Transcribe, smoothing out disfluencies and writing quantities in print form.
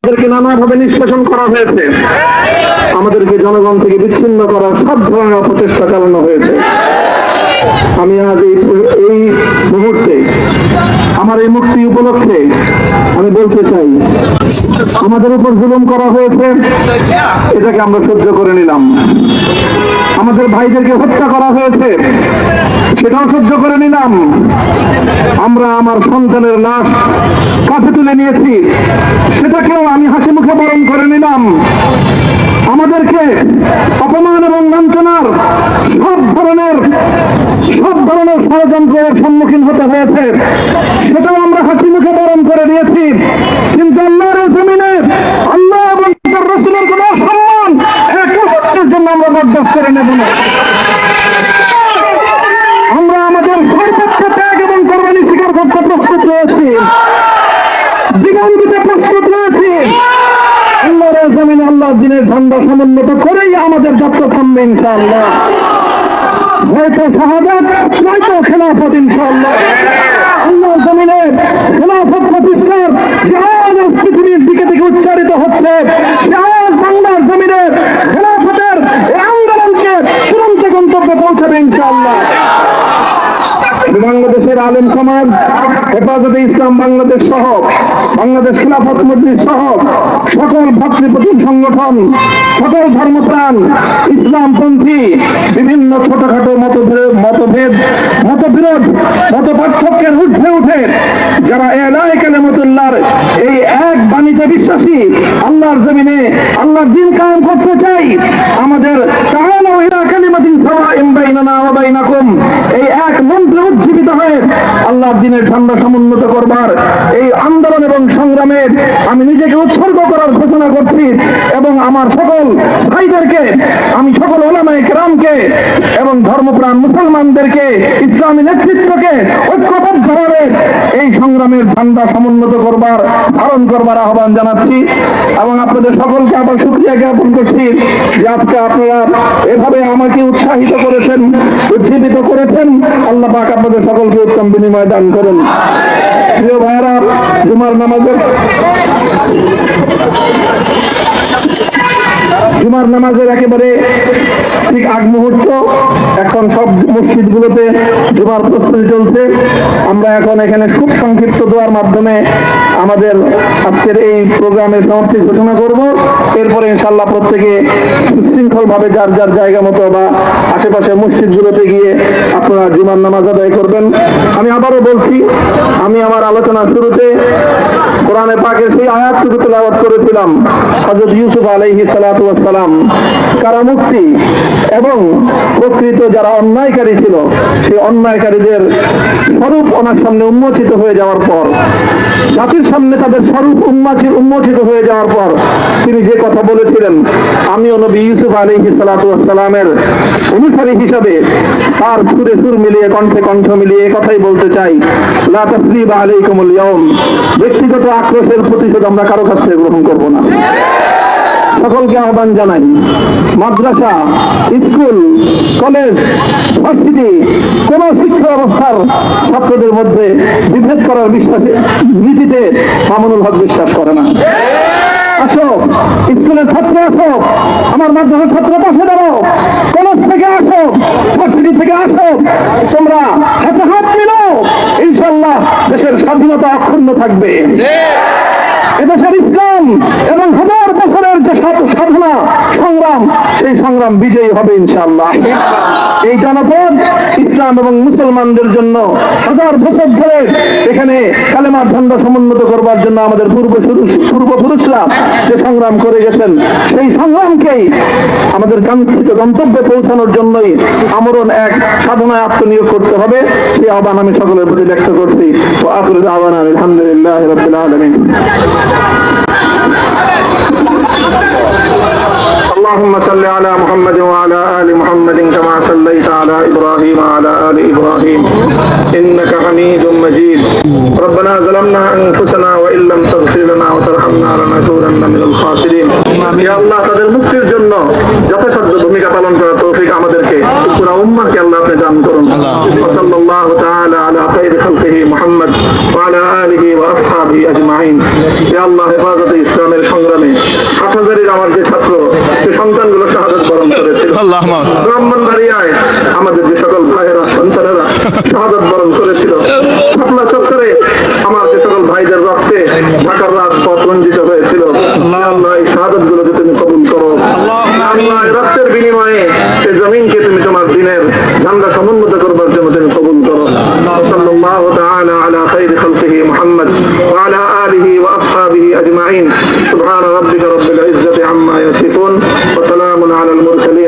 নানাভাবে নিষ্পেষণ করা হয়েছে, আমাদেরকে জনগণ থেকে বিচ্ছিন্ন করার সব ধরনের অপচেষ্টা চালানো হয়েছে। আমি আজ এই মুহূর্তে আমার এই মুক্তি উপলক্ষে আমি বলতে চাই, আমাদের উপর জুলুম করা হয়েছে, এটাকে আমরা সহ্য করে নিলাম। আমাদের ভাইদেরকে হত্যা করা হয়েছে, সেটাও সহ্য করে নিলাম। আমরা আমার সন্তানের লাশ কাঁধে তুলে নিয়েছি, সেটাকেও আমি হাসি মুখে বরণ করে নিলাম। আমাদেরকে অপমান এবং লাঞ্ছনার সব ধরনের ষড়যন্ত্রের সম্মুখীন হতে হয়েছে, সেটাও আমরা হাসি মুখে বরণ করে দিয়েছি। কিন্তু আল্লাহর জমিনে আল্লাহ এবং তার রাসূলের কোন সম্মান এক মুহূর্তের জন্য আমরা বরদাস্ত করে নেব না। আমরা আমাদের সর্বোচ্চ ত্যাগ এবং কোরবানি স্বীকার করতে প্রস্তুত রয়েছি, জীবন দিতে প্রস্তুত রয়েছি। আল্লাহর জমিনে আল্লাহর দ্বীনের ঝান্ডা সমুন্নত করেই আমাদের যাত্রা থামবে ইনশাআল্লাহ। হয়তো শাহাদাত, নয়তো খেলাফত ইনশাআল্লাহ। আল্লাহর জমিনে খেলাফত প্রতিষ্ঠার যে আওয়াজ পৃথিবীর দিকে থেকে উচ্চারিত হচ্ছে, সে আওয়াজ বাংলার জমিনে খেলাফতের এই আন্দোলনকে চূড়ান্ত গন্তব্যে পৌঁছাবে ইনশাআল্লাহ। বাংলাদেশের আলেম সমাজ, হেফাজতে ইসলাম বাংলাদেশ সহ বাংলাদেশ খিলাফত মজলিস সহ সকল ভাতৃপ্রতিম সংগঠন, সকল ধর্মপ্রাণ, ইসলামপন্থী বিভিন্ন ছোটখাটো মতবিরোধ, মত পার্থক্যের ঊর্ধ্বে উঠে যারা এলায়ে কালিমাতুল্লাহর এই এক বাণীতে বিশ্বাসী, আল্লাহর জমিনে আল্লাহর দ্বীন কায়েম করতে চাই, আমাদের তাআলা ইলা কালিমাতিন সাওয়াইন বাইনানা ওয়া বাইনাকুম এই এক মন্ত্রে উজ্জীবিত হয়ে আল্লাহর দ্বীনের ঝান্ডা সমুন্নত করবার এই আন্দোলন এবং সংগ্রামে আমি নিজেকে উৎসর্গ করার ঘোষণা করছি। এবং আমার সকল ভাইদেরকে, আমি সকল উলামায়ে কেরামকে এবং ধর্মপ্রাণ মুসলমানদেরকে, ইসলামী নেতৃত্বকে ঐক্যবদ্ধভাবে এই সংগ্রামের ঝান্ডা সমুন্নত করবার, ধারণ করবার আহ্বান জানাচ্ছি। এবং আপনাদের সকলকে আবার শুকরিয়া জ্ঞাপন করছি যে আজকে আপনারা এভাবে আমাকে উৎসাহিত করেছেন, উজ্জীবিত করেছেন। আল্লাহ পাক আপনাদের সকলকে উত্তম বিনিময় দান করেন। প্রিয় ভাইয়েরা, জুমার নামাজের একেবারে ঠিক আগ মুহূর্ত, এখন সব মসজিদগুলোতে জুমার প্রস্তুতি চলছে। আমরা এখন এখানে খুব সংক্ষিপ্ত দোয়ার মাধ্যমে আমাদের আজকের এই প্রোগ্রামের সমাপ্তি ঘোষণা করব। এরপরে ইনশাআল্লাহ প্রত্যেকে সুশৃঙ্খল ভাবে যার যার জায়গা মতো বা আশেপাশের মসজিদগুলোতে গিয়ে আপনারা জুমার নামাজ আদায় করবেন। আমি আবারও বলছি, আমি আমার আলোচনার শুরুতে কোরআনে পাকের সেই আয়াতটুকু তেলাওয়াত করেছিলাম, হযরত ইউসুফ আলাইহিস সালাতু ওয়াস সালাম কারামুক্তি এবং প্রকৃত যারা অন্যায়কারী ছিল, সেই অন্যায়কারীদের স্বরূপ ওনার সামনে উন্মোচিত হয়ে যাওয়ার পর, জাতির সামনে তাদের স্বরূপ উন্মোচিত হয়ে যাওয়ার পর তিনি যে কথা বলেছিলেন, আমিও নবী ইউসুফ আলাইহিস সালাতু ওয়াস সালামের অনুসারী হিসাবে তার সুরে সুর মিলিয়ে, কণ্ঠে কণ্ঠ মিলিয়ে কথাই বলতে চাই, লা তাসরিবা আলাইকুমুল ইয়াউম, ব্যক্তিগত আক্রোশের প্রতিশোধ আমরা কারো কাছ থেকে গ্রহণ করব না। সকলকে আহ্বান জানাই, মাদ্রাসা, স্কুল, কলেজ, ভার্সিটি কোন শিক্ষা ব্যবস্থার ছাত্রদের মধ্যে বিভেদ করার নীতিতে মামুনুল হক বিশ্বাস করে না। আসো, স্কুলের ছাত্র আসো, আমার মাদ্রাসার ছাত্র পাশে দাঁড়াও, কলেজ থেকে আসো, ভার্সিটি থেকে আসো, তোমরা হাতে হাত মিলো, ইনশাআল্লাহ দেশের স্বাধীনতা অক্ষুণ্ণ থাকবে। এদেশের ইসলাম এবং হাজার বছরের যে সাধনা সংগ্রাম, সেই সংগ্রাম বিজয়ী হবে ইনশাআল্লাহ। এই জনপদ ইসলাম এবং মুসলমানদের জন্য হাজার বছর ধরে এখানে কালেমার ঝান্ডা সমুন্নত করবার জন্য আমাদের পূর্বপুরুষরা যে সংগ্রাম করে গেছেন, সেই সংগ্রামকেই আমাদের কাঙ্ক্ষিত গন্তব্যে পৌঁছানোর জন্যই আমরণ এক সাধনায় আত্মনিয়োগ করতে হবে। সেই আহ্বান আমি সকলের প্রতি ব্যক্ত করছি। ওয়া আখিরু দাওয়ানা আলহামদুলিল্লাহি রাব্বিল আলামিন। اللهم صل على محمد وعلى آل محمد كما صليت على إبراهيم وعلى آل إبراهيم إنك حميد مجيد ربنا ظلمنا أنفسنا وإن لم تغفر لنا وترحمنا لنكونن من الخاسرين يا الله তাদের মুক্তির জন্য যথাসাধ্য ভূমিকা পালন করার তৌফিক আমাদেরকে পুরো উম্মাহকে আল্লাহ আপনি দান করুন সাল্লাল্লাহু তাআলা আলা খায়রি খালকিহি মুহাম্মদ ওয়া আলা আলিহি ওয়া আসহাবিহি আজমাইন ইয়া আল্লাহ হেফাজতে ইসলামের সংগ্রামে হাটহাজারীর আমার যে ছাত্র সে সন্তানগুলো শাহাদাত বরণ করেছিল ব্রাহ্মণবাড়িয়ায় আমাদের যে সকল ভাইয়েরা সন্তানেরা শাহাদাত বরণ করেছিল শাপলা চত্বরে আমার যে সকল ভাইদের রক্তে ঢাকার রাজপথ রঞ্জিত হয়েছিল আল্লাহ এই শাহাদাত গুলোকে তুমি কবুল করো আল্লাহ এই রক্তের বিনিময়ে এই জমিনকে তুমি তোমার দিনের ঝান্ডা সমুন্নত করবার জন্য তুমি কবুল করো সাল্লাল্লাহু তাআলা আলা খায়রি খালকিহি মুহাম্মদ ওয়া আলা আলিহি ওয়া আসহাবিহি আজমাইন সুবহান রাব্বিকা রাব্বিল ইজ্জাতি আম্মা ইয়াসিফুন ওয়া সালামুন আলাল মুরসালিন